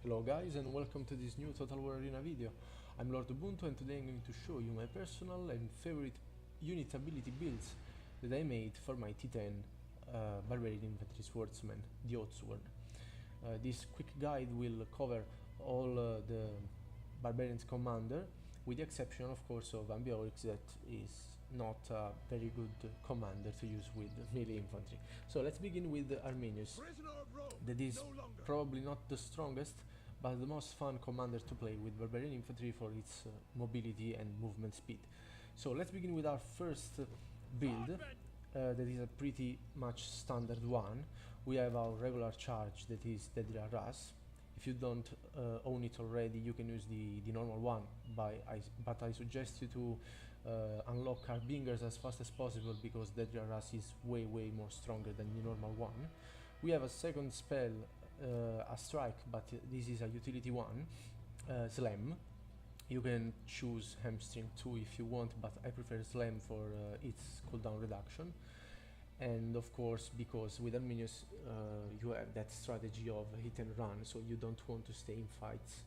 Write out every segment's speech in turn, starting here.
Hello guys and welcome to this new Total War Arena video. I'm Lord Ubuntu and today I'm going to show you my personal and favorite unit ability builds that I made for my T10 Barbarian Infantry Swordsman, the Oathsworn. This quick guide will cover all the Barbarian's commander, with the exception of course of Ambiorix, that is not a very good commander to use with melee infantry. So let's begin with Arminius. That is probably not the strongest, but the most fun commander to play with Barbarian infantry for its mobility and movement speed. So let's begin with our first build. That is a pretty much standard one. We have our regular charge, that is Dedria Ras. If you don't own it already, you can use the normal one, but I suggest you to unlock Harbingers as fast as possible, because Dedria Ras is way more stronger than the normal one. We have a second spell, a strike, but this is a utility one, Slam. You can choose Hamstring too if you want, but I prefer Slam for its cooldown reduction. And of course, because with Arminius you have that strategy of hit and run, so you don't want to stay in fights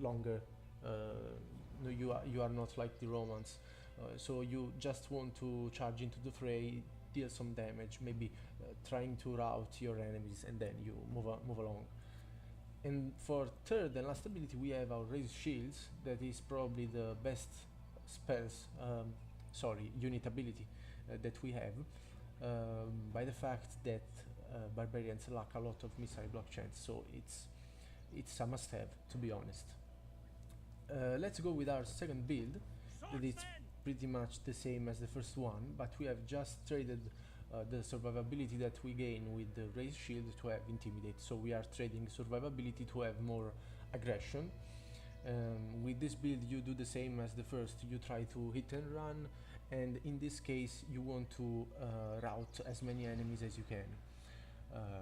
longer. No, you are not like the Romans, so you just want to charge into the fray, deal some damage, maybe trying to rout your enemies, and then you move along. And for third and last ability, we have our Raise Shields. That is probably the best spells, unit ability that we have, by the fact that barbarians lack a lot of missile block chance, so it's a must-have, to be honest. Let's go with our second build. That is pretty much the same as the first one, but we have just traded the survivability that we gain with the Raise Shield to have Intimidate, so we are trading survivability to have more aggression. With this build you do the same as the first, you try to hit and run, and in this case you want to rout as many enemies as you can,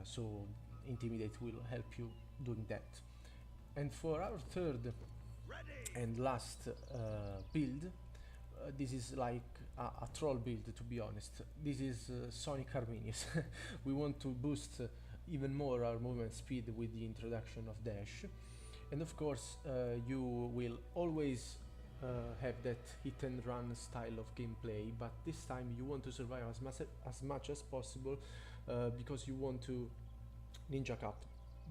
so Intimidate will help you doing that. And for our third and last build, this is like a troll build, to be honest. This is Sonic Arminius. We want to boost even more our movement speed with the introduction of dash. And of course, you will always have that hit and run style of gameplay, but this time you want to survive as much as possible, because you want to ninja cap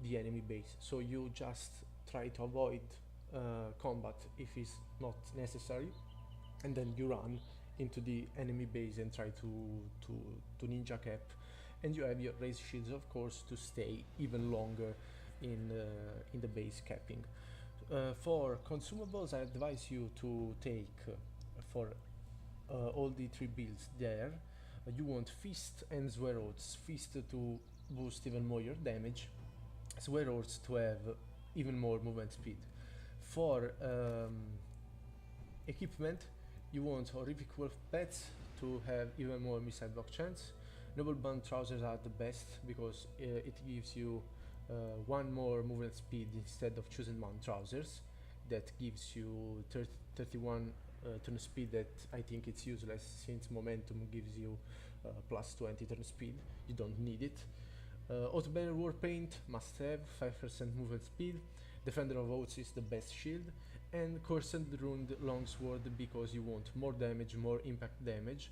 the enemy base. So you just try to avoid combat if it's not necessary, and then you run into the enemy base and try to ninja cap, and you have your Raise Shields, of course, to stay even longer in the base capping. For consumables, I advise you to take for all the three builds there, you want Fist and Swear-Oaths. Fist to boost even more your damage, Swear-Oaths to have even more movement speed. For equipment, you want Horrific Wolf Pets to have even more missile block chance. Noble Band Trousers are the best, because it gives you one more movement speed instead of choosing Mount Trousers. That gives you 31 turn speed, that I think it's useless, since momentum gives you plus 20 turn speed. You don't need it. Oathbearer Warpaint must have 5% movement speed. Defender of Oaths is the best shield, and Cursed Runed Longsword, because you want more damage, more impact damage.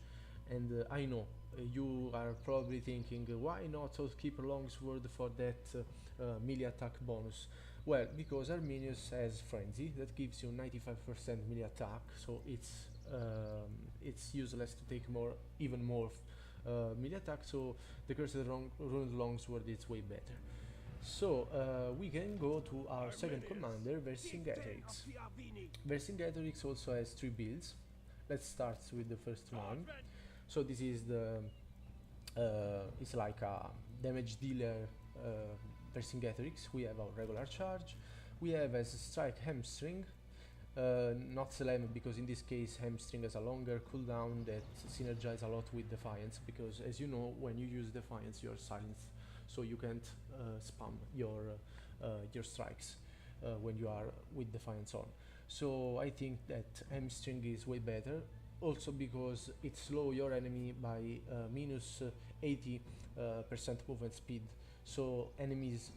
And I know you are probably thinking, why not Oathkeeper Longsword for that melee attack bonus? Well, because Arminius has Frenzy that gives you 95% melee attack, so it's useless to take even more melee attack, so the Cursed Runed Longsword is way better. So we can go to our second commander, Vercingetorix. Vercingetorix also has three builds. Let's start with the first one. So this is it's like a damage dealer Vercingetorix. We have our regular charge. We have as a strike Hamstring, not Slam, because in this case Hamstring has a longer cooldown that synergizes a lot with Defiance, because as you know, when you use Defiance you're silenced, so you can't spam your strikes when you are with Defiance on. So I think that Hamstring is way better. also because it slows your enemy by minus 80% movement speed, so enemies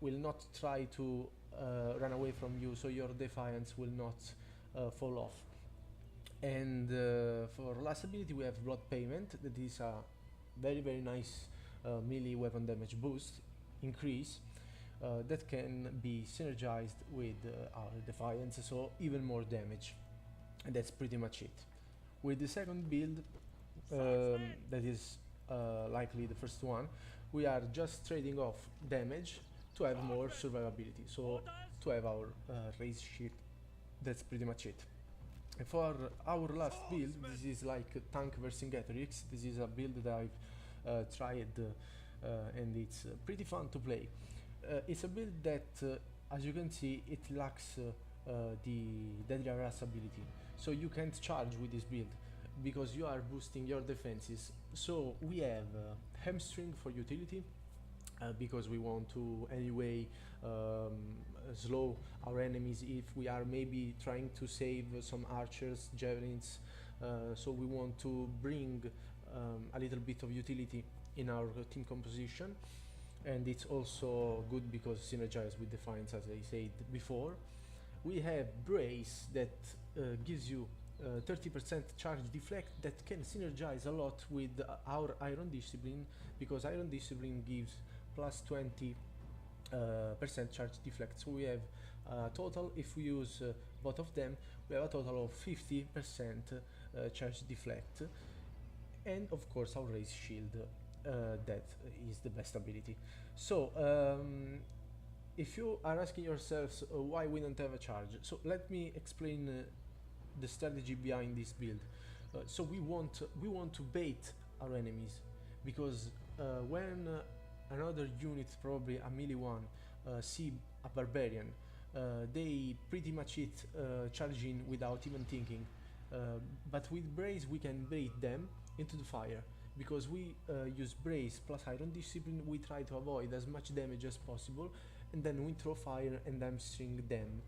will not try to run away from you, so your defiance will not fall off. And for last ability we have Blood Payment, that is a very nice melee weapon damage boost increase that can be synergized with our defiance, so even more damage, and that's pretty much it. With the second build, that is likely the first one, we are just trading off damage to have more survivability, so to have our raise shield. That's pretty much it. And for our last build, this is like tank Vercingetorix. This is a build that I've tried and it's pretty fun to play. It's a build that, as you can see, it lacks the Deadly Harass ability, so you can't charge with this build because you are boosting your defenses. So we have Hamstring for utility, because we want to anyway slow our enemies if we are maybe trying to save some archers, javelins, so we want to bring a little bit of utility in our team composition. And it's also good because synergize with Defiance, as I said before. We have Brace that gives you 30% charge deflect, that can synergize a lot with our Iron Discipline, because Iron Discipline gives plus 20% charge deflect. So we have total, if we use both of them, we have a total of 50% charge deflect, and of course our raise shield, that is the best ability. So if you are asking yourselves why we don't have a charge, so let me explain the strategy behind this build. So we want to bait our enemies, because when another unit, probably a melee one, see a barbarian, they pretty much hit charging without even thinking. But with Brace we can bait them into the fire, because we use Brace plus Iron Discipline. We try to avoid as much damage as possible, and then we throw fire and hamstring them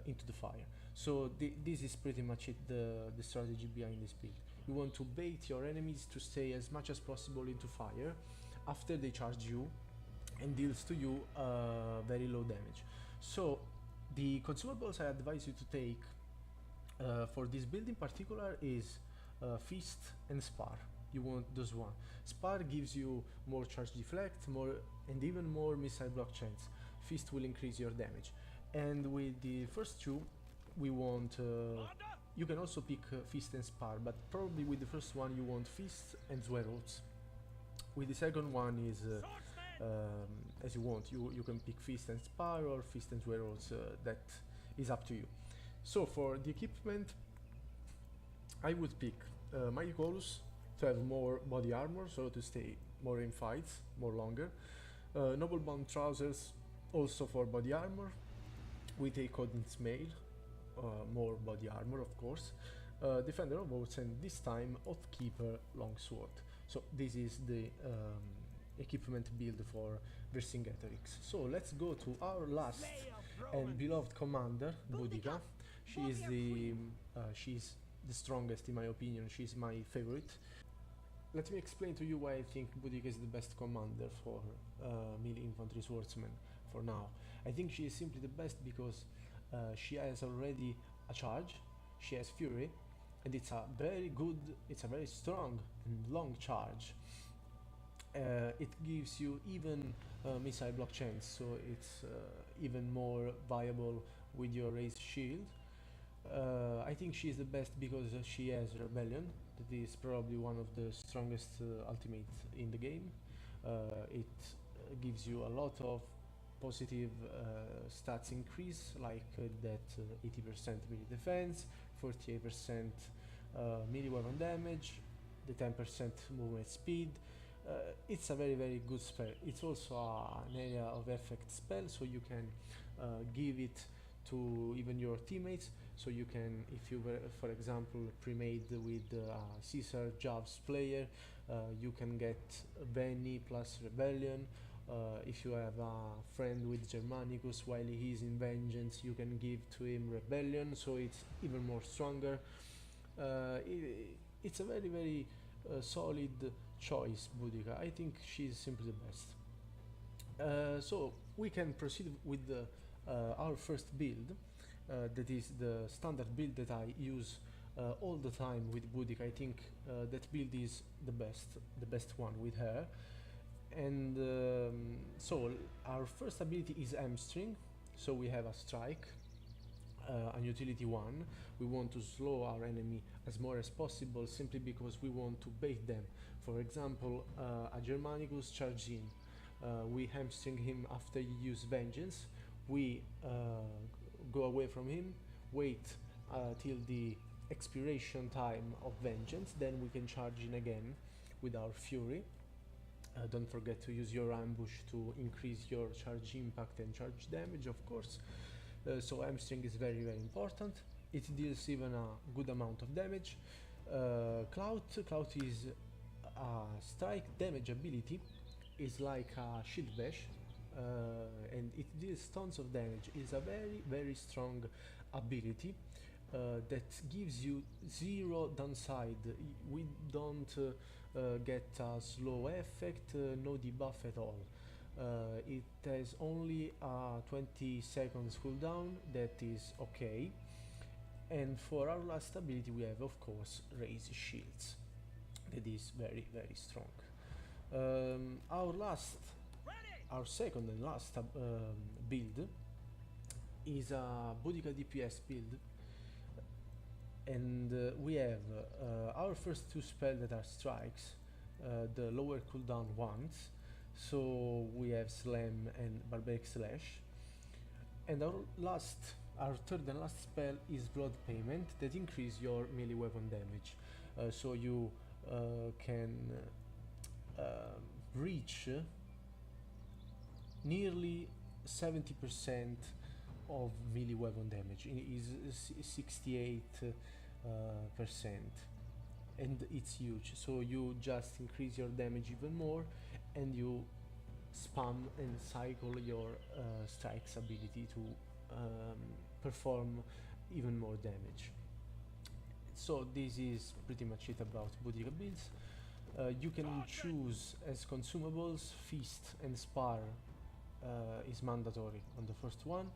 into the fire. So this is pretty much it, the strategy behind this build. You want to bait your enemies to stay as much as possible into fire after they charge you, and deals to you very low damage. So the consumables I advise you to take for this build in particular is Feast and Spar. You want those one. Spar gives you more charge deflect, more and even more missile block chance. Feast will increase your damage. And with the first two, we want you can also pick Feast and Spar, but probably with the first one you want Feast and Swerolds. With the second one is as you want. You can pick Feast and Spar or Feast and Swerolds, that is up to you. So for the equipment, I would pick Magicolus to have more body armor, so to stay more in fights, more longer. Noble Bound Trousers also for body armor. We take Odin's Mail, more body armor of course. Defender of Oaths, and this time Oathkeeper Longsword. So this is the equipment build for Vercingetorix. So let's go to our last and beloved commander, Boudica. She's the strongest in my opinion. She's my favorite. Let me explain to you why I think Boudica is the best commander for melee infantry swordsman for now. I think she is simply the best because she has already a charge, she has fury, and it's a very strong and long charge. It gives you even missile block chance, so it's even more viable with your raised shield. I think she is the best because she has Rebellion. That is probably one of the strongest ultimate in the game. It gives you a lot of positive stats increase, like that 80% melee defense, 48% melee weapon damage, the 10% movement speed. It's a very good spell. It's also an area of effect spell, so you can give it to even your teammates. So you can, if you were, for example, pre-made with Caesar Javs player, you can get Benny plus Rebellion. If you have a friend with Germanicus while he's in Vengeance, you can give to him Rebellion, so it's even more stronger. It's a very solid choice, Boudica. I think she's simply the best. So we can proceed with our first build. That is the standard build that I use all the time with Boudica. I think that build is the best one with her. And so our first ability is hamstring. So we have a strike, an utility 1. We want to slow our enemy as more as possible, simply because we want to bait them. For example, a Germanicus charge in. We hamstring him after you use vengeance. We go away from him, wait till the expiration time of vengeance, then we can charge in again with our fury. Don't forget to use your ambush to increase your charge impact and charge damage, of course. So hamstring is very important. It deals even a good amount of damage. Clout is a strike damage ability. It's like a shield bash, and it deals tons of damage. It's a very strong ability that gives you 0 downside. We don't get a slow effect, no debuff at all. It has only a 20 seconds cooldown, that is okay. And for our last ability we have, of course, raise shields. That is very strong. Our second and last build is a Boudica DPS build, and we have our first 2 spells that are strikes, the lower cooldown ones. So we have Slam and Barbaric Slash, and our third and last spell is Blood Payment, that increase your melee weapon damage. So you can reach nearly 70% of melee weapon damage. It is 68%, and it's huge. So you just increase your damage even more, and you spam and cycle your strikes ability to perform even more damage. So this is pretty much it about Boudica builds. You can choose as consumables Feast and Spar. Is mandatory on the first one.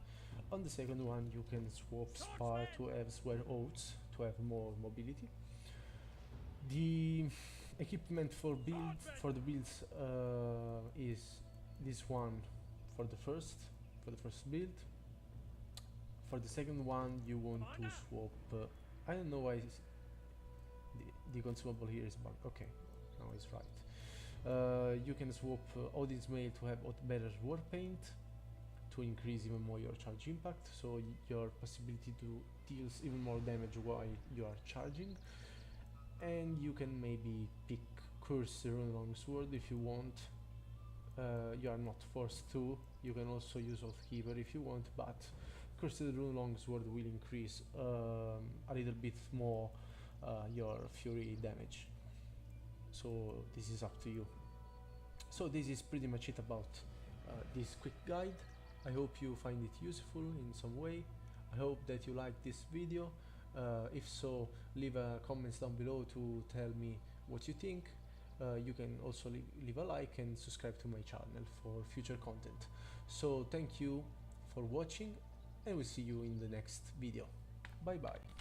On the second one you can swap Spar to have Swear Oaths to have more mobility. The equipment for the builds is this one for the first build. For the second one you want to swap I don't know why the consumable here is bugged. Okay, now it's right. You can swap Odin's Mail to have better Warpaint to increase even more your charge impact, so your possibility to deal even more damage while you are charging. And you can maybe pick Curse Rune Longsword if you want. You are not forced to. You can also use Oathkeeper if you want, but Cursed Rune Longsword will increase a little bit more your fury damage. So this is up to you. So this is pretty much it about this quick guide. I hope you find it useful in some way. I hope that you like this video. If so, leave a comments down below to tell me what you think. You can also leave a like and subscribe to my channel for future content. So thank you for watching, and we'll see you in the next video. Bye bye.